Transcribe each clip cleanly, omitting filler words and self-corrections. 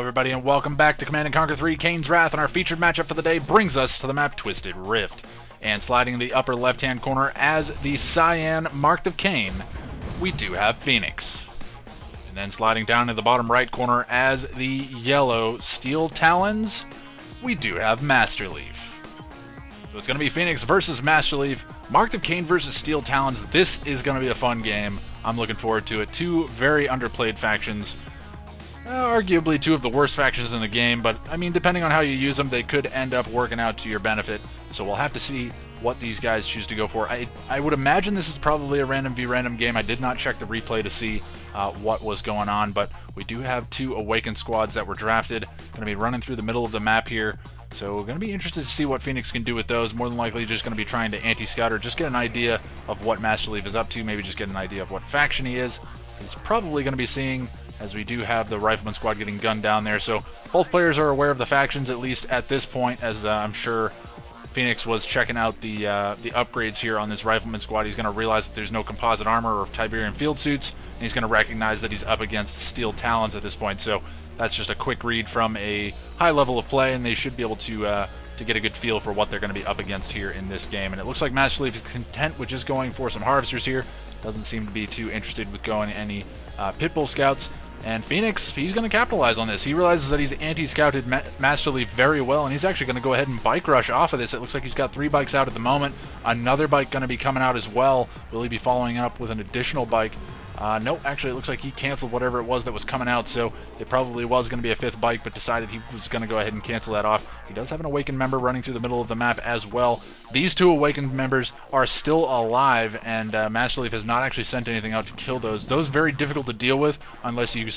everybody, and welcome back to Command & Conquer 3 Kane's Wrath, and our featured matchup for the day brings us to the map Twisted Rift. And sliding in the upper left-hand corner as the cyan marked of Kane, we do have Phoenix. And then sliding down to the bottom right corner as the yellow steel talons, we do have Masterleaf. So it's going to be Phoenix versus Masterleaf, marked of Kane versus steel talons. This is going to be a fun game. I'm looking forward to it. Two very underplayed factions. Arguably two of the worst factions in the game, but I mean, depending on how you use them, they could end up working out to your benefit. So we'll have to see what these guys choose to go for. I would imagine this is probably a random v random game. I did not check the replay to see what was going on, but we do have two Awakened squads that were drafted. Going to be running through the middle of the map here. So we're going to be interested to see what Phoenix can do with those. More than likely just going to be trying to anti-scout or just get an idea of what Masterleaf is up to. Maybe just get an idea of what faction he is. It's probably going to be seeing, as we do have the Rifleman squad getting gunned down there. So both players are aware of the factions, at least at this point, as I'm sure Phoenix was checking out the upgrades here on this Rifleman squad. He's going to realize that there's no composite armor or Tiberian field suits, and he's going to recognize that he's up against steel talons at this point. So that's just a quick read from a high level of play, and they should be able to get a good feel for what they're going to be up against here in this game. And it looks like Masterleaf is content with just going for some harvesters here. Doesn't seem to be too interested with going any Pitbull scouts. And Phoenix, he's going to capitalize on this. He realizes that he's anti-scouted Masterleaf very well, and he's actually going to go ahead and bike rush off of this. It looks like he's got 3 bikes out at the moment. Another bike going to be coming out as well. Will he be following up with an additional bike? Nope, actually it looks like he canceled whatever it was that was coming out, so it probably was going to be a 5th bike, but decided he was going to go ahead and cancel that off. He does have an Awakened member running through the middle of the map as well. These two Awakened members are still alive, and Masterleaf has not actually sent anything out to kill those. Those very difficult to deal with unless you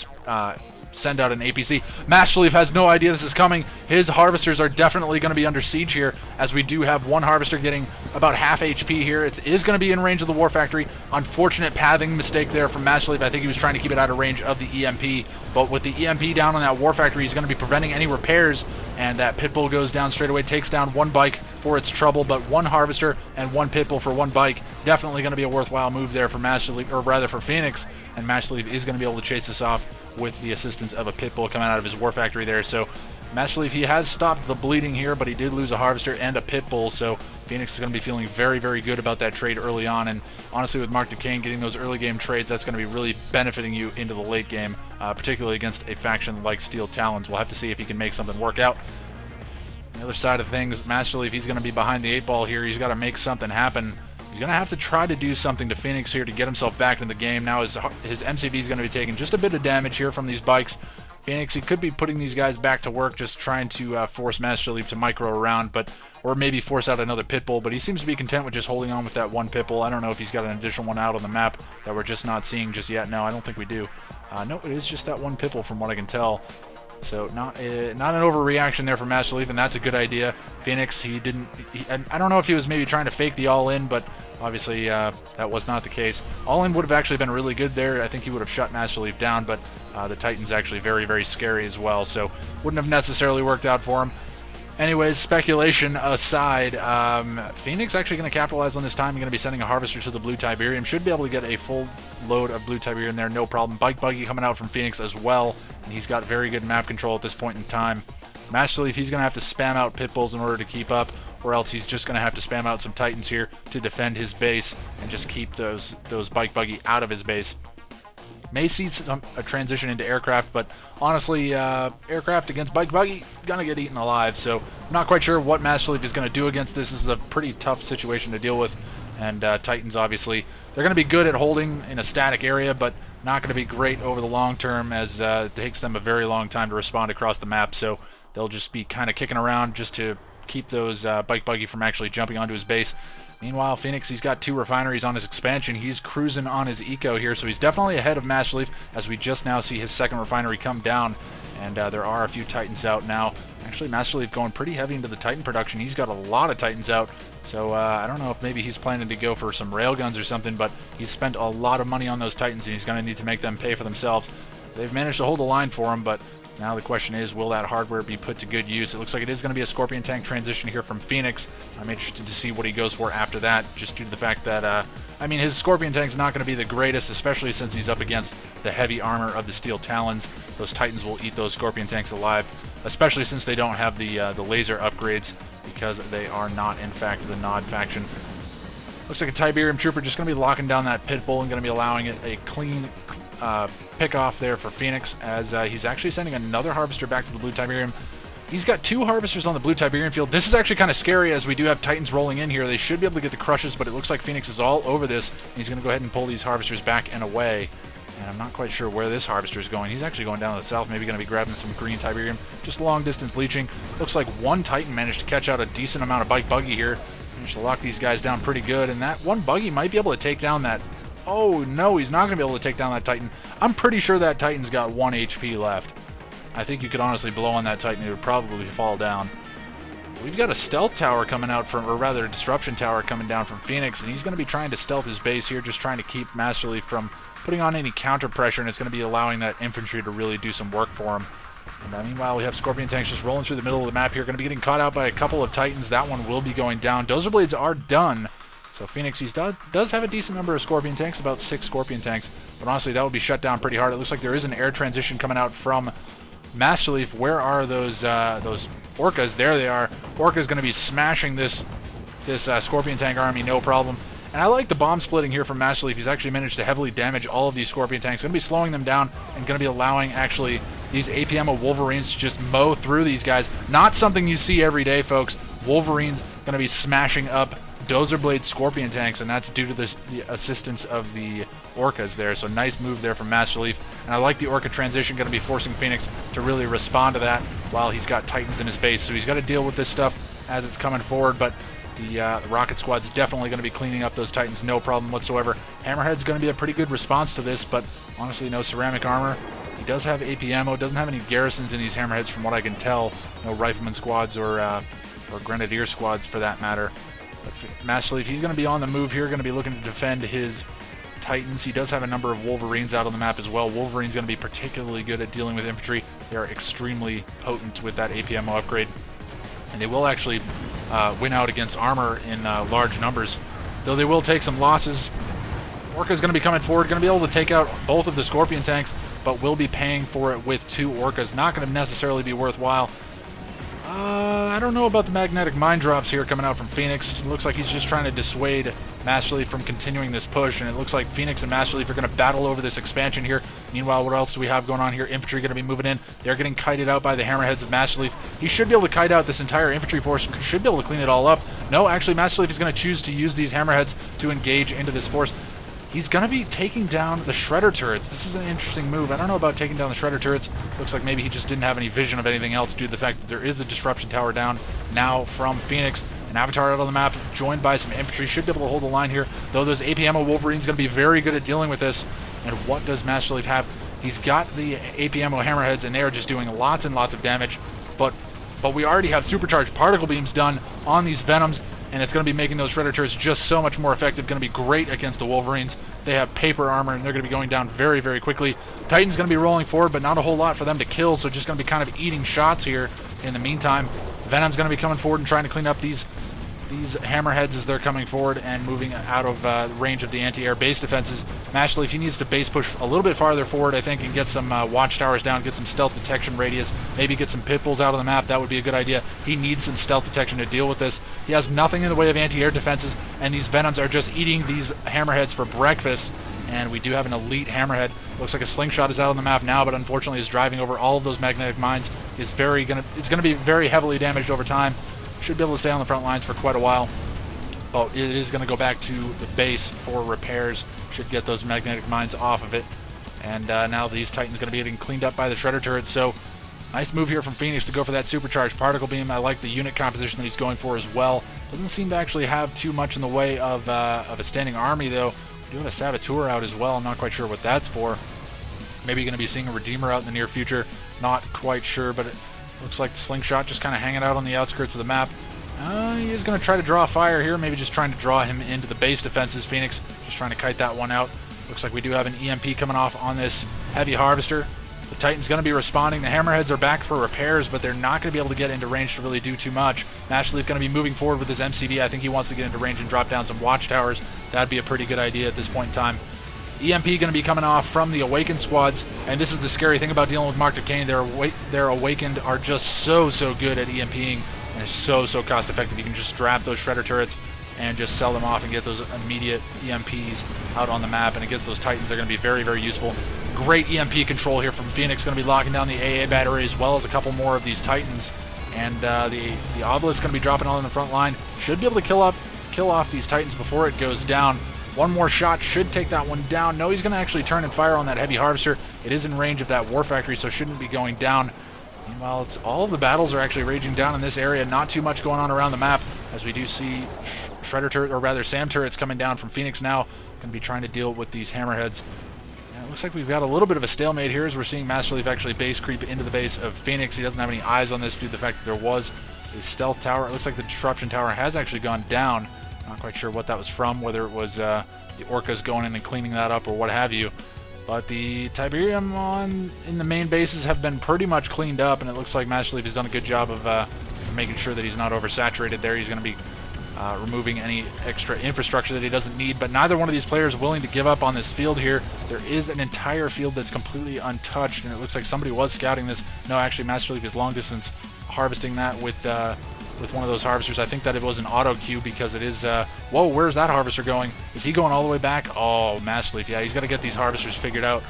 send out an APC. Masterleaf has no idea this is coming. His harvesters are definitely going to be under siege here, as we do have one harvester getting about half HP here. It is going to be in range of the War Factory. Unfortunate pathing mistake there from Masterleaf. I think he was trying to keep it out of range of the EMP, but with the EMP down on that War Factory, he's going to be preventing any repairs, and that Pitbull goes down straight away, takes down one bike for its trouble, but one harvester and one Pitbull for one bike. Definitely going to be a worthwhile move there for Masterleaf, or rather for Phoenix, and Masterleaf is going to be able to chase this off with the assistance of a Pitbull coming out of his War Factory there. So Masterleaf, he has stopped the bleeding here, but he did lose a harvester and a Pitbull, so Phoenix is going to be feeling very, very good about that trade early on. And honestly, with Mark Kane getting those early game trades, that's going to be really benefiting you into the late game, particularly against a faction like Steel Talons. We'll have to see if he can make something work out. On the other side of things, Masterleaf, he's going to be behind the 8 ball here. He's got to make something happen. He's going to have to try to do something to Phoenix here to get himself back in the game. Now his MCV is going to be taking just a bit of damage here from these bikes. Phoenix, he could be putting these guys back to work, just trying to force Masterleaf to micro around, or maybe force out another Pitbull, but he seems to be content with just holding on with that one Pitbull. I don't know if he's got an additional one out on the map that we're just not seeing just yet. No, I don't think we do. No, it is just that one Pitbull from what I can tell. So not an overreaction there from Masterleaf, and that's a good idea. Phoenix, I don't know if he was maybe trying to fake the all-in, but obviously that was not the case. All-in would have actually been really good there. I think he would have shut Masterleaf down, but the Titan's actually very, very scary as well, so wouldn't have necessarily worked out for him. Anyways, speculation aside, Phoenix actually going to capitalize on this time. He's going to be sending a harvester to the blue Tiberium. Should be able to get a full load of blue Tiberium there, no problem. Bike buggy coming out from Phoenix as well, and he's got very good map control at this point in time. Masterleaf, he's going to have to spam out Pitbulls in order to keep up, or else he's just going to have to spam out some Titans here to defend his base and just keep those bike buggy out of his base. May see a transition into aircraft, but honestly, aircraft against bike buggy, gonna get eaten alive, so I'm not quite sure what Masterleaf is going to do against this. This is a pretty tough situation to deal with, and Titans, obviously, they're going to be good at holding in a static area, but not going to be great over the long term, as it takes them a very long time to respond across the map, so they'll just be kind of kicking around just to keep those bike buggy from actually jumping onto his base. Meanwhile, Phoenix, he's got 2 refineries on his expansion. He's cruising on his eco here, so he's definitely ahead of Masterleaf, as we just now see his 2nd refinery come down, and there are a few Titans out now. Actually, Masterleaf going pretty heavy into the Titan production. He's got a lot of Titans out, so I don't know if maybe he's planning to go for some railguns or something, but he's spent a lot of money on those Titans, and he's going to need to make them pay for themselves. They've managed to hold the line for him, but Now the question is, will that hardware be put to good use? It looks like it is going to be a Scorpion tank transition here from Phoenix. I'm interested to see what he goes for after that, just due to the fact that, I mean, his Scorpion tank's not going to be the greatest, especially since he's up against the heavy armor of the Steel Talons. Those Titans will eat those Scorpion tanks alive, especially since they don't have the laser upgrades, because they are not, in fact, the Nod faction. Looks like a Tiberium Trooper just going to be locking down that pit bull and going to be allowing it a clean pick off there for Phoenix, as he's actually sending another Harvester back to the blue Tiberium. He's got 2 Harvesters on the blue Tiberium field. This is actually kind of scary, as we do have Titans rolling in here. They should be able to get the crushes, but it looks like Phoenix is all over this. And he's going to go ahead and pull these Harvesters back and away. And I'm not quite sure where this Harvester is going. He's actually going down to the south, maybe going to be grabbing some green Tiberium. Just long distance leeching. Looks like one Titan managed to catch out a decent amount of bike buggy here. Managed to lock these guys down pretty good, and that one buggy might be able to take down that... Oh, no, he's not going to be able to take down that Titan. I'm pretty sure that Titan's got 1 HP left. I think you could honestly blow on that Titan, it would probably fall down. We've got a stealth tower coming out from, or rather a disruption tower coming down from Phoenix, and he's going to be trying to stealth his base here, just trying to keep Masterleaf from putting on any counter pressure, and it's going to be allowing that infantry to really do some work for him. And meanwhile, we have Scorpion tanks just rolling through the middle of the map here, going to be getting caught out by a couple of Titans. That one will be going down. Dozer Blades are done. So Phoenix does have a decent number of Scorpion tanks, about 6 Scorpion tanks, but honestly that would be shut down pretty hard. It looks like there is an air transition coming out from Masterleaf. Where are those Orcas? There they are. Orca's going to be smashing this Scorpion tank army, no problem. And I like the bomb splitting here from Masterleaf. He's actually managed to heavily damage all of these Scorpion tanks. Going to be slowing them down and going to be allowing actually these APM Wolverines to just mow through these guys. Not something you see every day, folks. Wolverines going to be smashing up Dozer Blade Scorpion tanks, and that's due to the assistance of the Orcas there. So nice move there from Masterleaf. And I like the Orca transition, going to be forcing Phoenix to really respond to that while he's got Titans in his base. So he's got to deal with this stuff as it's coming forward, but the Rocket Squad's definitely going to be cleaning up those Titans, no problem whatsoever. Hammerhead's going to be a pretty good response to this, but honestly, no ceramic armor. He does have AP ammo, doesn't have any garrisons in these Hammerheads from what I can tell. No Rifleman squads or Grenadier squads for that matter. But Masterleaf, he's going to be on the move here, going to be looking to defend his Titans. He does have a number of Wolverines out on the map as well. Wolverine's going to be particularly good at dealing with infantry. They are extremely potent with that AP ammo upgrade. And they will actually win out against armor in large numbers. Though they will take some losses. Orca's going to be coming forward, going to be able to take out both of the Scorpion tanks, but will be paying for it with 2 Orcas. Not going to necessarily be worthwhile. I don't know about the magnetic mine drops here coming out from Phoenix. It looks like he's just trying to dissuade Masterleaf from continuing this push, and it looks like Phoenix and Masterleaf are going to battle over this expansion here. Meanwhile, what else do we have going on here? Infantry going to be moving in. They're getting kited out by the Hammerheads of Masterleaf. He should be able to kite out this entire infantry force, should be able to clean it all up. No, actually, Masterleaf is going to choose to use these Hammerheads to engage into this force. He's going to be taking down the Shredder turrets. This is an interesting move. I don't know about taking down the Shredder turrets. Looks like maybe he just didn't have any vision of anything else due to the fact that there is a disruption tower down now from Phoenix. An Avatar out on the map, joined by some infantry. Should be able to hold the line here, though those AP ammo Wolverine's going to be very good at dealing with this. And what does Masterleaf have? He's got the AP ammo Hammerheads, and they are just doing lots and lots of damage. But we already have supercharged particle beams done on these Venoms, and it's going to be making those Shredder turrets just so much more effective. Going to be great against the Wolverines. They have paper armor, and they're going to be going down very, very quickly. Titan's going to be rolling forward, but not a whole lot for them to kill, so just going to be kind of eating shots here in the meantime. Venom's going to be coming forward and trying to clean up these Hammerheads as they're coming forward and moving out of range of the anti-air base defenses. Masterleaf, he needs to base push a little bit farther forward, I think, and get some watchtowers down, get some stealth detection radius, maybe get some pit bulls out of the map. That would be a good idea. He needs some stealth detection to deal with this. He has nothing in the way of anti-air defenses, and these Venoms are just eating these Hammerheads for breakfast. And we do have an elite Hammerhead. Looks like a slingshot is out on the map now, but unfortunately is driving over all of those magnetic mines. It's going to be very heavily damaged over time. Should be able to stay on the front lines for quite a while, but it is going to go back to the base for repairs. Should get those magnetic mines off of it. And now these Titans going to be getting cleaned up by the Shredder turrets. So nice move here from Phoenix to go for that supercharged particle beam. I like the unit composition that he's going for as well. Doesn't seem to actually have too much in the way of a standing army, though. We do have a Saboteur out as well. I'm not quite sure what that's for. Maybe going to be seeing a Redeemer out in the near future. Not quite sure, but it looks like the Slingshot just kind of hanging out on the outskirts of the map. He is going to try to draw fire here, maybe just trying to draw him into the base defenses. Phoenix just trying to kite that one out. Looks like we do have an EMP coming off on this Heavy Harvester. The Titan's going to be responding. The Hammerheads are back for repairs, but they're not going to be able to get into range to really do too much. Masterleaf going to be moving forward with his MCB. I think he wants to get into range and drop down some watchtowers. That'd be a pretty good idea at this point in time. EMP going to be coming off from the Awakened squads, and this is the scary thing about dealing with Mark of Kane. Their Awakened are just so good at EMPing, and it's so cost effective. You can just draft those Shredder turrets and just sell them off and get those immediate EMPs out on the map, and against those Titans they're going to be very useful. Great EMP control here from Phoenix, going to be locking down the AA battery as well as a couple more of these Titans, and the Obelisk going to be dropping on the front line. Should be able to kill off these Titans before it goes down. One more shot should take that one down. No, he's going to actually turn and fire on that Heavy Harvester. It is in range of that War Factory, so shouldn't be going down. Meanwhile, all of the battles are actually raging down in this area. Not too much going on around the map, as we do see Shredder turret, or rather SAM turrets coming down from Phoenix now. Going to be trying to deal with these Hammerheads. And it looks like we've got a little bit of a stalemate here, as we're seeing Masterleaf actually base creep into the base of Phoenix. He doesn't have any eyes on this due to the fact that there was a stealth tower. It looks like the disruption tower has actually gone down. Not quite sure what that was from, whether it was the Orcas going in and cleaning that up or what have you. But the Tiberium in the main bases have been pretty much cleaned up, and it looks like Masterleaf has done a good job of making sure that he's not oversaturated there. He's going to be removing any extra infrastructure that he doesn't need, but neither one of these players is willing to give up on this field here. There is an entire field that's completely untouched, and it looks like somebody was scouting this. No, actually, Masterleaf is long distance harvesting that with one of those harvesters. I think that it was an auto queue because it is, whoa, where's that harvester going? Is he going all the way back? Oh, Masterleaf, yeah, he's got to get these harvesters figured out.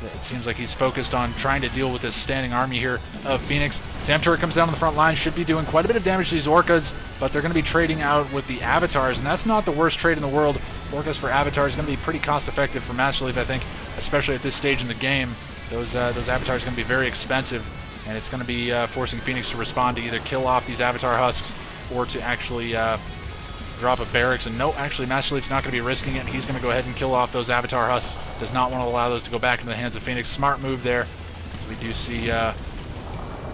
It seems like he's focused on trying to deal with this standing army here of Phoenix. SAM turret comes down on the front line, should be doing quite a bit of damage to these Orcas, but they're going to be trading out with the Avatars, and that's not the worst trade in the world. Orcas for Avatars is going to be pretty cost effective for Masterleaf, I think, especially at this stage in the game. Those Avatars are going to be very expensive, and it's going to be forcing Phoenix to respond to either kill off these Avatar husks or to actually drop a barracks. And no, actually, Masterleaf's not going to be risking it. He's going to go ahead and kill off those Avatar husks. Does not want to allow those to go back into the hands of Phoenix. Smart move there. As we do see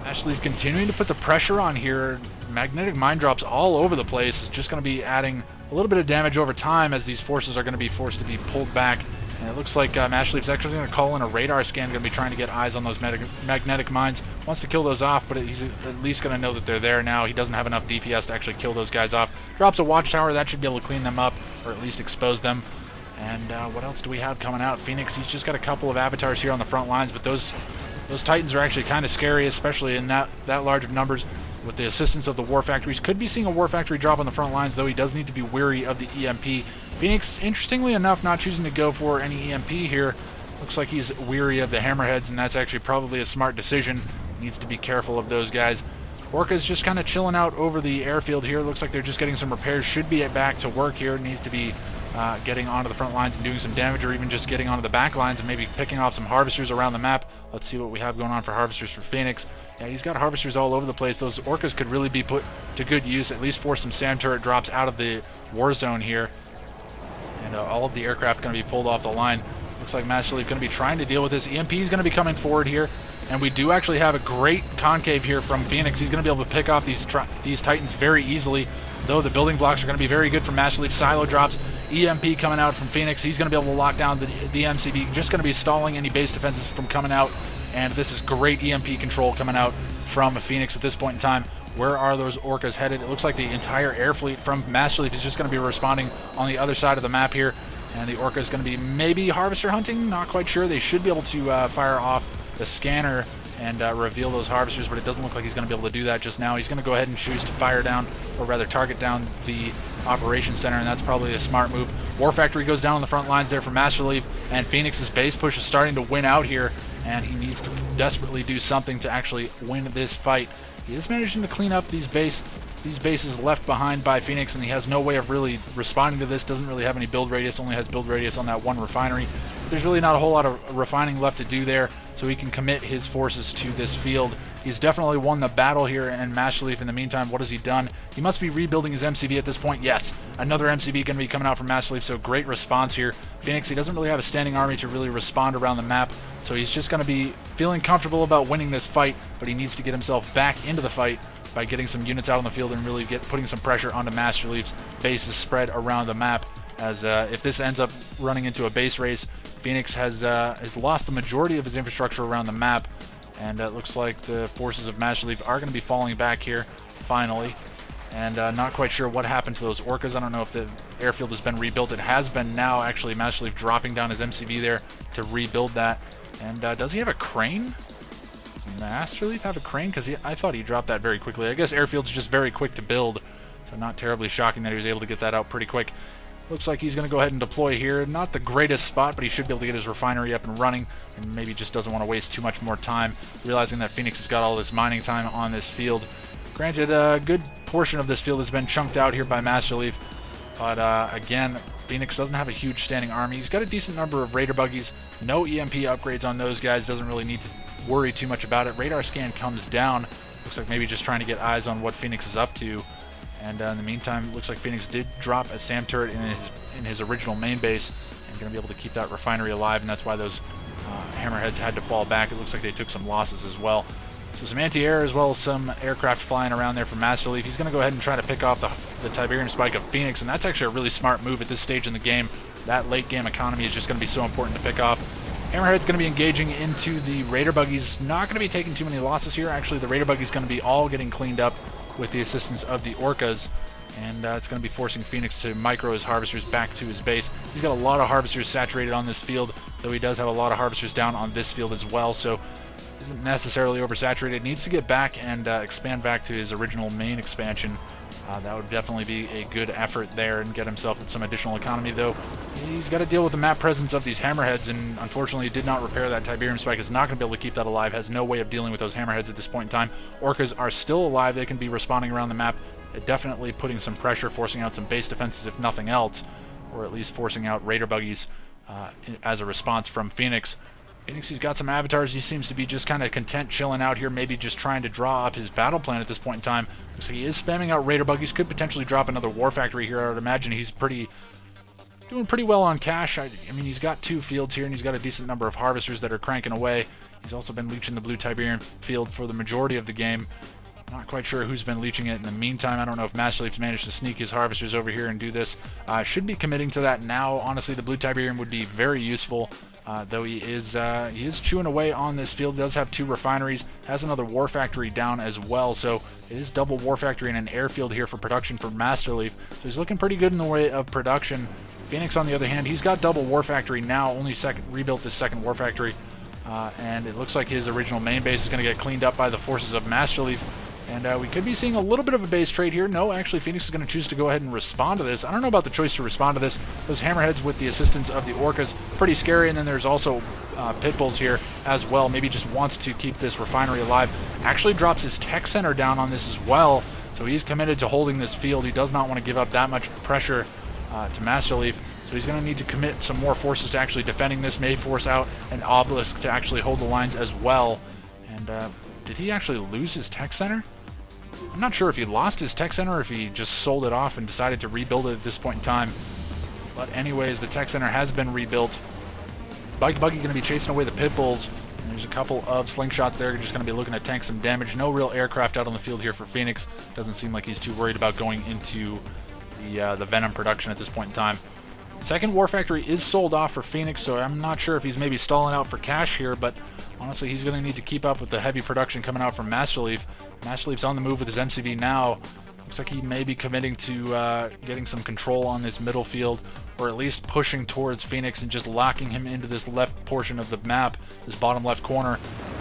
Masterleaf continuing to put the pressure on here. Magnetic mine drops all over the place. It's just going to be adding a little bit of damage over time as these forces are going to be forced to be pulled back. And it looks like Masterleaf's actually going to call in a radar scan, going to be trying to get eyes on those magnetic mines. Wants to kill those off, but he's at least going to know that they're there now. He doesn't have enough DPS to actually kill those guys off. Drops a watchtower. That should be able to clean them up, or at least expose them. And what else do we have coming out? Phoenix, he's just got a couple of Avatars here on the front lines, but those Titans are actually kind of scary, especially in that large of numbers. With the assistance of the War Factories, could be seeing a War Factory drop on the front lines, though he does need to be wary of the EMP. Phoenix, interestingly enough, not choosing to go for any EMP here. Looks like he's weary of the Hammerheads, and that's actually probably a smart decision. Needs to be careful of those guys. Orca's just kind of chilling out over the airfield here. Looks like they're just getting some repairs. Should be back to work here. Needs to be getting onto the front lines and doing some damage, or even just getting onto the back lines and maybe picking off some harvesters around the map. Let's see what we have going on for harvesters for Phoenix. Yeah, he's got harvesters all over the place. Those Orcas could really be put to good use, at least force some SAM turret drops out of the war zone here. And all of the aircraft going to be pulled off the line. Looks like Masterleaf going to be trying to deal with this. EMP is going to be coming forward here. And we do actually have a great concave here from Phoenix. He's going to be able to pick off these Titans very easily, though the building blocks are going to be very good for Masterleaf. Silo drops. EMP coming out from Phoenix. He's going to be able to lock down the MCB. Just going to be stalling any base defenses from coming out. And this is great EMP control coming out from Phoenix at this point in time. Where are those Orcas headed? It looks like the entire air fleet from Masterleaf is just going to be responding on the other side of the map here. And the Orca is going to be maybe harvester hunting. Not quite sure. They should be able to fire off the scanner and reveal those harvesters, but it doesn't look like he's going to be able to do that just now. He's going to go ahead and choose to fire down, or rather target down, the operations center, and that's probably a smart move. War Factory goes down on the front lines there for Masterleaf, and Phoenix's base push is starting to win out here, and he needs to desperately do something to actually win this fight. He is managing to clean up these bases left behind by Phoenix, and he has no way of really responding to this. Doesn't really have any build radius, only has build radius on that one refinery. There's really not a whole lot of refining left to do there, so he can commit his forces to this field. He's definitely won the battle here, and Masterleaf, in the meantime, what has he done? He must be rebuilding his MCB at this point. Yes, another MCB going to be coming out from Masterleaf, so great response here. Phoenix, he doesn't really have a standing army to really respond around the map, so he's just going to be feeling comfortable about winning this fight, but he needs to get himself back into the fight by getting some units out on the field and really putting some pressure onto Masterleaf's bases spread around the map. As if this ends up running into a base race, Phoenix has lost the majority of his infrastructure around the map, and it looks like the forces of Masterleaf are going to be falling back here, finally. And not quite sure what happened to those orcas. I don't know if the airfield has been rebuilt. It has been now, actually. Masterleaf dropping down his MCV there to rebuild that. And does he have a crane? Does Masterleaf have a crane? Because I thought he dropped that very quickly. I guess airfield's just very quick to build, so not terribly shocking that he was able to get that out pretty quick. Looks like he's going to go ahead and deploy here. Not the greatest spot, but he should be able to get his refinery up and running, and maybe just doesn't want to waste too much more time, realizing that Phoenix has got all this mining time on this field. Granted, a good portion of this field has been chunked out here by Masterleaf, but again, Phoenix doesn't have a huge standing army. He's got a decent number of Raider buggies. No EMP upgrades on those guys. Doesn't really need to worry too much about it. Radar scan comes down. Looks like maybe just trying to get eyes on what Phoenix is up to. And in the meantime, looks like Phoenix did drop a SAM turret in his original main base, and going to be able to keep that refinery alive, and that's why those hammerheads had to fall back. It looks like they took some losses as well. So some anti-air as well as some aircraft flying around there from Masterleaf. He's going to go ahead and try to pick off the Tiberium spike of Phoenix, and that's actually a really smart move at this stage in the game. That late game economy is just going to be so important to pick off. Hammerhead's going to be engaging into the Raider buggies. Not going to be taking too many losses here. Actually, the Raider buggies going to be all getting cleaned up with the assistance of the Orcas, and it's going to be forcing Phoenix to micro his harvesters back to his base. He's got a lot of harvesters saturated on this field, though he does have a lot of harvesters down on this field as well, so isn't necessarily oversaturated. Needs to get back and expand back to his original main expansion. That would definitely be a good effort there and get himself some additional economy, though he's got to deal with the map presence of these hammerheads, and unfortunately did not repair that Tiberium spike. Is not going to be able to keep that alive, has no way of dealing with those hammerheads at this point in time. Orcas are still alive. They can be respawning around the map, definitely putting some pressure, forcing out some base defenses if nothing else, or at least forcing out Raider buggies as a response from Phoenix. Phoenix, he's got some avatars. He seems to be just kind of content chilling out here, maybe just trying to draw up his battle plan at this point in time. Looks like he is spamming out Raider buggies. Could potentially drop another War Factory here. I would imagine he's doing pretty well on cash. I mean, he's got 2 fields here, and he's got a decent number of harvesters that are cranking away. He's also been leeching the blue Tiberium field for the majority of the game. Not quite sure who's been leeching it in the meantime. I don't know if Masterleaf's managed to sneak his harvesters over here and do this. Should be committing to that now. Honestly, the blue Tiberium would be very useful. Though he is chewing away on this field. Does have 2 refineries, has another War Factory down as well, so it is double War Factory and an airfield here for production for Masterleaf. So he's looking pretty good in the way of production. Phoenix, on the other hand, he's got double War Factory now, only rebuilt this second War Factory, and it looks like his original main base is going to get cleaned up by the forces of Masterleaf. And we could be seeing a little bit of a base trade here. No, actually, Phoenix is going to choose to go ahead and respond to this. I don't know about the choice to respond to this. Those hammerheads with the assistance of the Orcas, pretty scary. And then there's also Pitbulls here as well. Maybe just wants to keep this refinery alive. Actually drops his tech center down on this as well. So he's committed to holding this field. He does not want to give up that much pressure to Masterleaf. So he's going to need to commit some more forces to actually defending this. May force out an obelisk to actually hold the lines as well. And did he actually lose his tech center? I'm not sure if he lost his tech center or if he just sold it off and decided to rebuild it at this point in time. But anyways, the tech center has been rebuilt. Bike Buggy going to be chasing away the Pitbulls. There's a couple of slingshots there. Just going to be looking to tank some damage. No real aircraft out on the field here for Phoenix. Doesn't seem like he's too worried about going into the Venom production at this point in time. Second War Factory is sold off for Phoenix, so I'm not sure if he's maybe stalling out for cash here, but honestly, he's going to need to keep up with the heavy production coming out from Masterleaf. Masterleaf's on the move with his MCV now. Looks like he may be committing to getting some control on this middle field, or at least pushing towards Phoenix and just locking him into this left portion of the map, this bottom left corner.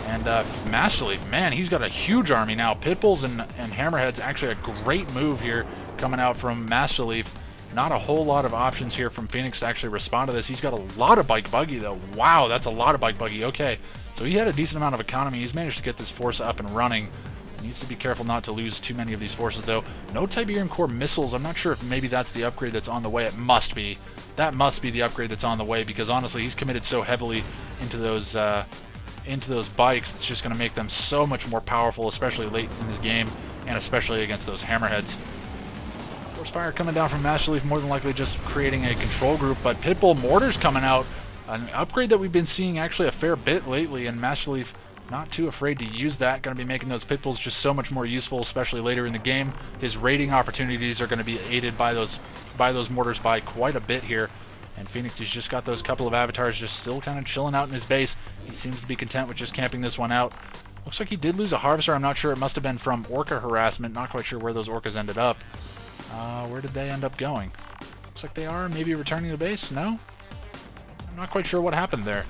And Masterleaf, man, he's got a huge army now. Pitbulls and Hammerheads, actually a great move here coming out from Masterleaf. Not a whole lot of options here from Phoenix to actually respond to this. He's got a lot of Bike Buggy, though. Wow, that's a lot of Bike Buggy. Okay, so he had a decent amount of economy. He's managed to get this force up and running. He needs to be careful not to lose too many of these forces, though. No Tiberium Core missiles. I'm not sure if maybe that's the upgrade that's on the way. It must be. That must be the upgrade that's on the way, because honestly, he's committed so heavily into those bikes. It's just going to make them so much more powerful, especially late in this game, and especially against those Hammerheads. Force fire coming down from Masterleaf, more than likely just creating a control group, but Pitbull mortars coming out, an upgrade that we've been seeing actually a fair bit lately, and Masterleaf not too afraid to use that. Going to be making those Pitbulls just so much more useful, especially later in the game. His raiding opportunities are going to be aided by those mortars by quite a bit here. And Phoenix has just got those couple of avatars just still kind of chilling out in his base. He seems to be content with just camping this one out. Looks like he did lose a Harvester. I'm not sure. It must have been from Orca harassment. Not quite sure where those Orcas ended up. Where did they end up going? Looks like they are maybe returning to base. No? I'm not quite sure what happened there.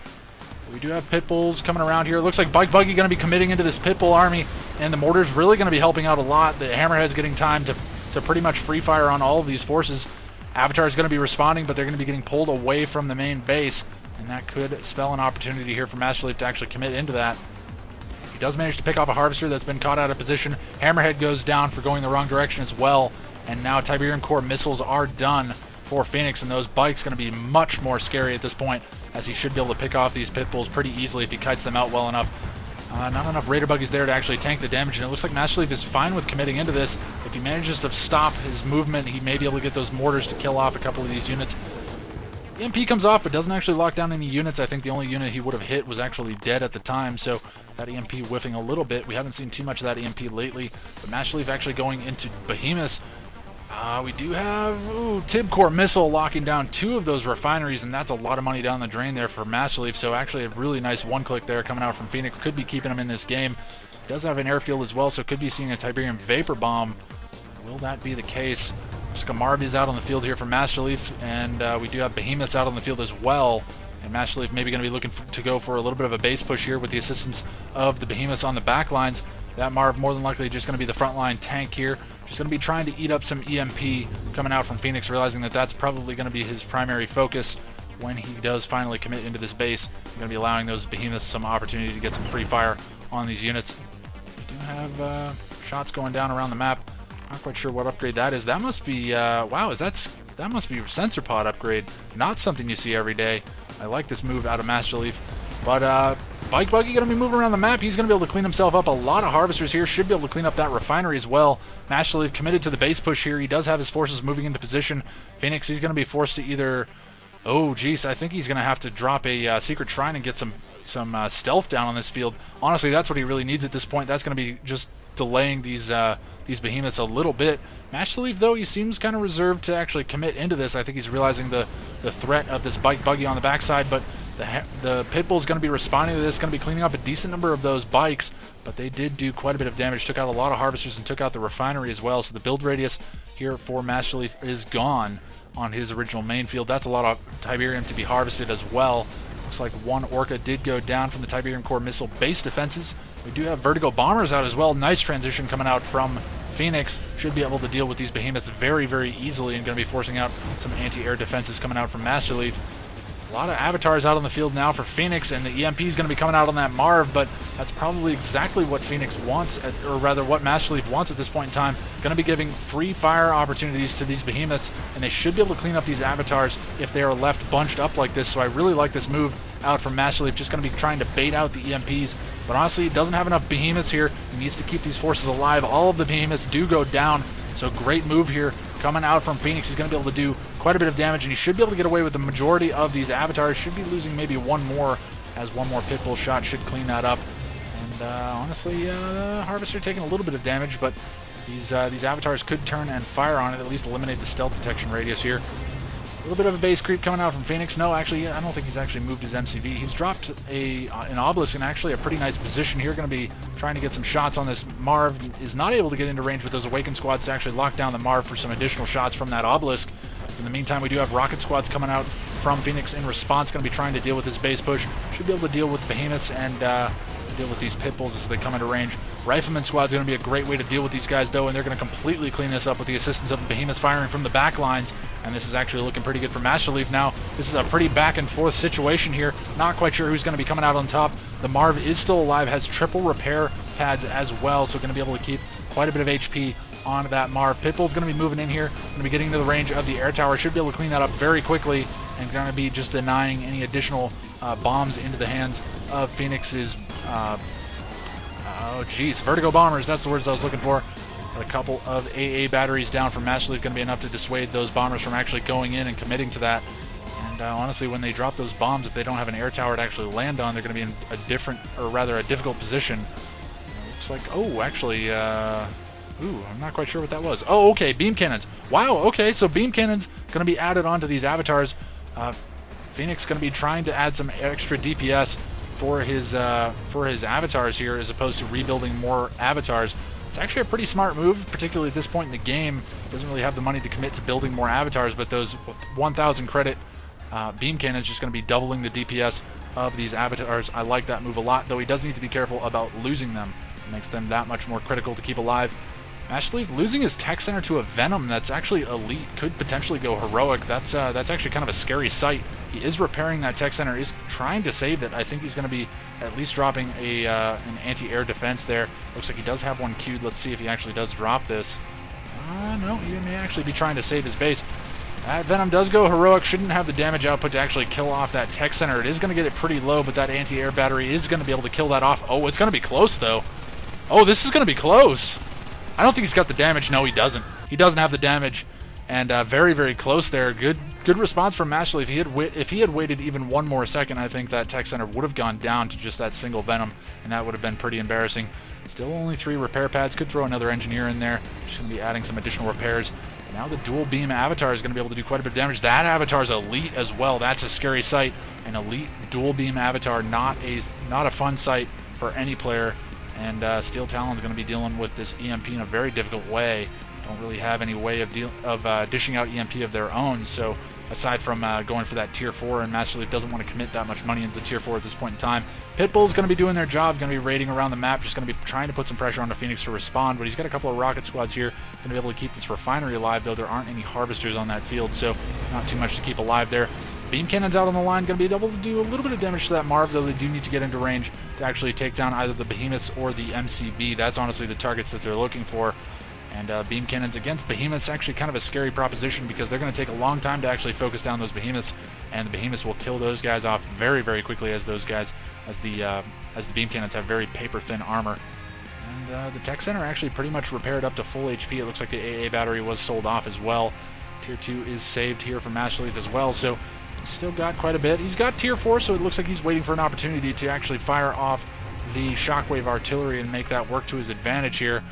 We do have pit bulls coming around here. Looks like Bike Buggy going to be committing into this pit bull army, and the mortar's really going to be helping out a lot. The Hammerhead's getting time to pretty much free fire on all of these forces. Avatar's going to be responding, but they're going to be getting pulled away from the main base, and that could spell an opportunity here for Masterleaf to actually commit into that. He does manage to pick off a Harvester that's been caught out of position. Hammerhead goes down for going the wrong direction as well, and now Tiberium Core missiles are done for Phoenix, and those bikes going to be much more scary at this point, as he should be able to pick off these pit bulls pretty easily if he kites them out well enough. Not enough Raider Buggies there to actually tank the damage, and it looks like Masterleaf is fine with committing into this. If he manages to stop his movement, he may be able to get those mortars to kill off a couple of these units. EMP comes off, but doesn't actually lock down any units. I think the only unit he would have hit was actually dead at the time, so that EMP whiffing a little bit. We haven't seen too much of that EMP lately, but Masterleaf actually going into Behemoths. We do have Tib Core missile locking down 2 of those refineries, and that's a lot of money down the drain there for Masterleaf. So actually a really nice one-click there coming out from Phoenix. Could be keeping him in this game. Does have an airfield as well, so could be seeing a Tiberium Vapor Bomb. Will that be the case? Marv is out on the field here for Masterleaf, and we do have Behemoths out on the field as well. And Masterleaf maybe going to be looking to go for a little bit of a base push here with the assistance of the Behemoths on the back lines. That Marv more than likely just going to be the frontline tank here. Just going to be trying to eat up some EMP coming out from Phoenix, realizing that that's probably going to be his primary focus when he does finally commit into this base. He's going to be allowing those Behemoths some opportunity to get some free fire on these units. We do have shots going down around the map. Not quite sure what upgrade that is. That must be, wow, that must be a sensor pod upgrade. Not something you see every day. I like this move out of Masterleaf. But Bike Buggy going to be moving around the map. He's going to be able to clean himself up. A lot of Harvesters here. Should be able to clean up that refinery as well. Masterleaf committed to the base push here. He does have his forces moving into position. Phoenix, he's going to be forced to either... Oh, geez. I think he's going to have to drop a Secret Shrine and get some stealth down on this field. Honestly, that's what he really needs at this point. That's going to be just delaying these Behemoths a little bit. Masterleaf, though, he seems kind of reserved to actually commit into this. I think he's realizing the threat of this Bike Buggy on the backside, but the Pitbull is going to be responding to this, going to be cleaning up a decent number of those bikes, but they did do quite a bit of damage, took out a lot of Harvesters and took out the refinery as well, so the build radius here for Masterleaf is gone on his original main field. That's a lot of Tiberium to be harvested as well. Looks like one Orca did go down from the Tiberium Core missile base defenses. We do have Vertigo Bombers out as well. Nice transition coming out from Phoenix. Should be able to deal with these Behemoths very, very easily, and going to be forcing out some anti-air defenses coming out from Masterleaf. A lot of avatars out on the field now for Phoenix, and the EMP is going to be coming out on that Marv, but that's probably exactly what Phoenix wants, or rather what Masterleaf wants at this point in time. Going to be giving free fire opportunities to these Behemoths, and they should be able to clean up these avatars if they are left bunched up like this, so I really like this move out from Masterleaf, just going to be trying to bait out the EMPs, but honestly, he doesn't have enough Behemoths here. He needs to keep these forces alive. All of the Behemoths do go down, so great move here coming out from Phoenix. He's going to be able to do quite a bit of damage, and he should be able to get away with the majority of these avatars. Should be losing maybe one more, as one more Pitbull shot should clean that up. And honestly, the Harvester taking a little bit of damage, but these avatars could turn and fire on it, at least eliminate the stealth detection radius here. A little bit of a base creep coming out from Phoenix. No, actually, I don't think he's actually moved his MCV. He's dropped an Obelisk in actually a pretty nice position here. Going to be trying to get some shots on this. Marv is not able to get into range with those Awakened squads to actually lock down the Marv for some additional shots from that Obelisk. In the meantime, we do have rocket squads coming out from Phoenix in response. Going to be trying to deal with this base push. Should be able to deal with Behemoths and deal with these Pitbulls as they come into range. Rifleman squad's going to be a great way to deal with these guys, though, and they're going to completely clean this up with the assistance of the Behemoths firing from the back lines. And this is actually looking pretty good for Masterleaf now. This is a pretty back-and-forth situation here. Not quite sure who's going to be coming out on top. The Marv is still alive, has triple repair pads as well, so going to be able to keep quite a bit of HP on that Marv. Pitbull's going to be moving in here, going to be getting to the range of the air tower. Should be able to clean that up very quickly, and going to be just denying any additional bombs into the hands of Phoenix's oh geez, Vertigo Bombers, that's the words I was looking for. A couple of AA batteries down from Masterleaf, going to be enough to dissuade those bombers from actually going in and committing to that. And honestly, when they drop those bombs, if they don't have an air tower to actually land on, they're going to be in a different, or rather a difficult position. Looks like, oh, actually, ooh, I'm not quite sure what that was. Oh, okay, beam cannons. Wow, okay, so beam cannons going to be added onto these avatars. Phoenix going to be trying to add some extra DPS for his avatars here, as opposed to rebuilding more avatars. It's actually a pretty smart move, particularly at this point in the game. Doesn't really have the money to commit to building more avatars, but those 1,000 credit beam cannons just going to be doubling the DPS of these avatars. I like that move a lot, though he does need to be careful about losing them. It makes them that much more critical to keep alive. Masterleaf losing his tech center to a Venom that's actually elite, could potentially go heroic. That's actually kind of a scary sight. He is repairing that tech center, is trying to save it. I think he's going to be at least dropping an anti-air defense there. Looks like he does have one queued. Let's see if he actually does drop this. No, he may actually be trying to save his base. That Venom does go heroic. Shouldn't have the damage output to actually kill off that tech center. It is going to get it pretty low, but that anti-air battery is going to be able to kill that off. Oh, it's going to be close, though. Oh, this is going to be close. I don't think he's got the damage. No, he doesn't. He doesn't have the damage. And very, very close there. Good response from Masterleaf. If he had waited even one more second, I think that tech center would have gone down to just that single Venom, and that would have been pretty embarrassing. Still only 3 repair pads. Could throw another engineer in there. Just going to be adding some additional repairs. And now the dual beam avatar is going to be able to do quite a bit of damage. That avatar is elite as well. That's a scary sight. An elite dual beam avatar, not a fun sight for any player. And Steel Talon is going to be dealing with this EMP in a very difficult way. Don't really have any way of dishing out EMP of their own. So aside from going for that tier 4, and Masterleaf doesn't want to commit that much money into the tier 4 at this point in time. Pitbull's going to be doing their job, going to be raiding around the map, just going to be trying to put some pressure on the Phoenix to respond. But he's got a couple of rocket squads here, going to be able to keep this refinery alive, though there aren't any harvesters on that field, so not too much to keep alive there. Beam cannons out on the line, going to be able to do a little bit of damage to that Marv, though they do need to get into range to actually take down either the Behemoths or the MCV. That's honestly the targets that they're looking for. And beam cannons against Behemoths actually kind of a scary proposition, because they're going to take a long time to actually focus down those Behemoths, and the Behemoths will kill those guys off very, very quickly, as those guys, as the beam cannons have very paper-thin armor. And the tech center actually pretty much repaired up to full HP. It looks like the AA battery was sold off as well. Tier 2 is saved here for Masterleaf as well, so he's still got quite a bit. He's got tier 4, so it looks like he's waiting for an opportunity to actually fire off the shockwave artillery and make that work to his advantage here.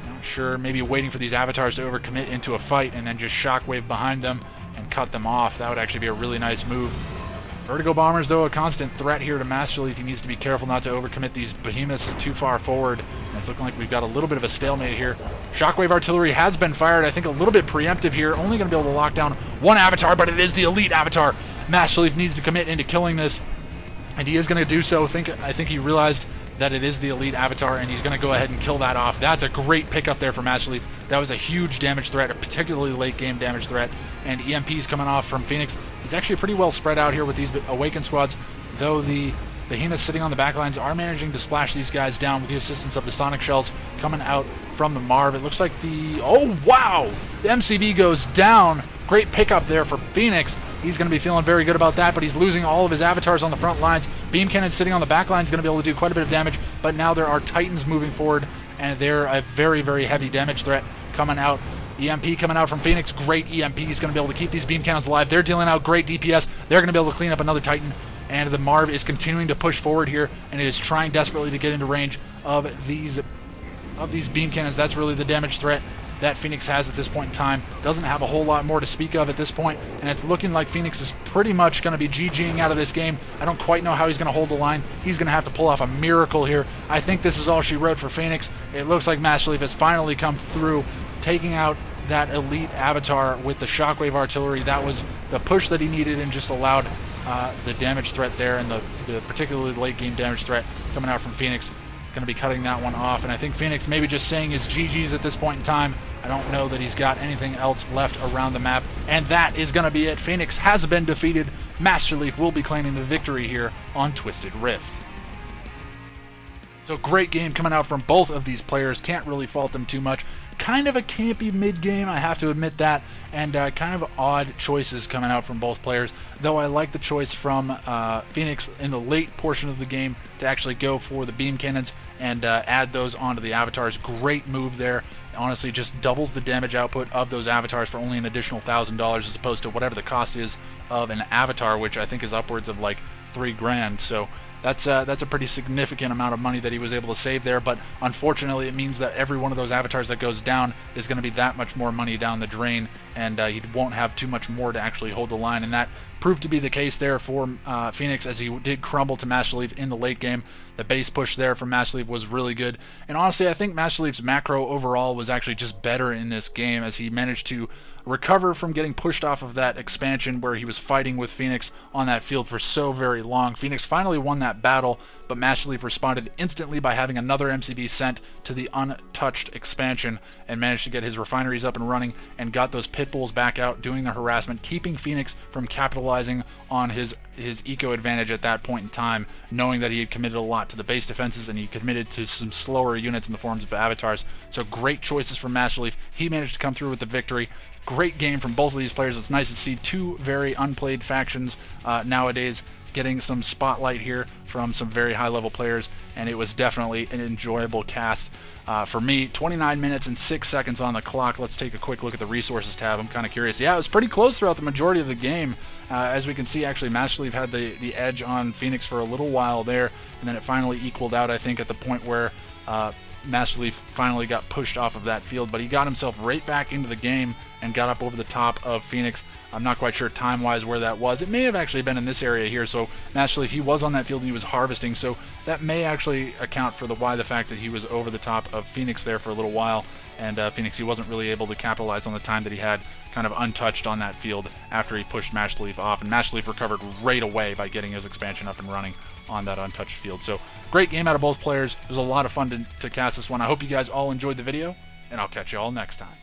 Not sure, maybe waiting for these avatars to overcommit into a fight and then just shockwave behind them and cut them off. That would actually be a really nice move. Vertigo bombers, though, a constant threat here to Masterleaf. He needs to be careful not to overcommit these Behemoths too far forward. And it's looking like we've got a little bit of a stalemate here. Shockwave artillery has been fired, I think a little bit preemptive here. Only going to be able to lock down one avatar, but it is the elite avatar. Masterleaf needs to commit into killing this, and he is going to do so. I think he realized that it is the elite avatar, and he's going to go ahead and kill that off. That's a great pickup there for Masterleaf. That was a huge damage threat, a particularly late game damage threat, and EMPs coming off from Phoenix. He's actually pretty well spread out here with these Awakened squads, though the Behemoths sitting on the backlines are managing to splash these guys down with the assistance of the Sonic Shells coming out from the Marv. It looks like oh wow! The MCV goes down. Great pickup there for Phoenix. He's going to be feeling very good about that, but he's losing all of his avatars on the front lines. Beam Cannon sitting on the back line is going to be able to do quite a bit of damage, but now there are Titans moving forward, and they're a very, very heavy damage threat coming out. EMP coming out from Phoenix. Great EMP. He's going to be able to keep these beam cannons alive. They're dealing out great DPS. They're going to be able to clean up another Titan, and the Marv is continuing to push forward here, and it is trying desperately to get into range of these beam cannons. That's really the damage threat that Phoenix has at this point in time. Doesn't have a whole lot more to speak of at this point, and it's looking like Phoenix is pretty much going to be GGing out of this game. I don't quite know how he's going to hold the line. He's going to have to pull off a miracle here. I think this is all she wrote for Phoenix. It looks like Masterleaf has finally come through, taking out that elite avatar with the shockwave artillery. That was the push that he needed, and just allowed the damage threat there, and the particularly late game damage threat coming out from Phoenix. Going to be cutting that one off, and I think Phoenix maybe just saying his GG's at this point in time. I don't know that he's got anything else left around the map, and that is going to be it. Phoenix has been defeated. Masterleaf will be claiming the victory here on Twisted Rift. So great game coming out from both of these players. Can't really fault them too much. Kind of a campy mid-game, I have to admit that, and kind of odd choices coming out from both players, though I like the choice from Phoenix in the late portion of the game to actually go for the beam cannons and add those onto the avatars. Great move there. Honestly, just doubles the damage output of those avatars for only an additional $1,000, as opposed to whatever the cost is of an avatar, which I think is upwards of like $3 grand. So that's a pretty significant amount of money that he was able to save there, but unfortunately it means that every one of those avatars that goes down is going to be that much more money down the drain, and he won't have too much more to actually hold the line, and that proved to be the case there for Phoenix, as he did crumble to Masterleaf in the late game. The base push there from Masterleaf was really good. And honestly, I think Masterleaf's macro overall was actually just better in this game, as he managed to recover from getting pushed off of that expansion where he was fighting with Phoenix on that field for so very long. Phoenix finally won that battle, but Masterleaf responded instantly by having another MCB sent to the untouched expansion and managed to get his refineries up and running and got those pit bulls back out doing the harassment, keeping Phoenix from capitalizing on his eco advantage at that point in time, knowing that he had committed a lot to the base defenses and he committed to some slower units in the forms of avatars. So great choices from Masterleaf. He managed to come through with the victory. Great game from both of these players. It's nice to see two very unplayed factions nowadays getting some spotlight here from some very high-level players, and it was definitely an enjoyable cast. For me, 29 minutes and 6 seconds on the clock. Let's take a quick look at the resources tab. I'm kind of curious. Yeah, it was pretty close throughout the majority of the game. As we can see, actually, Masterleaf had the edge on Phoenix for a little while there, and then it finally equaled out, I think, at the point where Masterleaf finally got pushed off of that field, but he got himself right back into the game and got up over the top of Phoenix. I'm not quite sure time-wise where that was. It may have actually been in this area here, so Masterleaf, he was on that field and he was harvesting, so that may actually account for the fact that he was over the top of Phoenix there for a little while, and Phoenix, he wasn't really able to capitalize on the time that he had kind of untouched on that field after he pushed Masterleaf off, and Masterleaf recovered right away by getting his expansion up and running on that untouched field. So great game out of both players. It was a lot of fun to cast this one. I hope you guys all enjoyed the video, and I'll catch you all next time.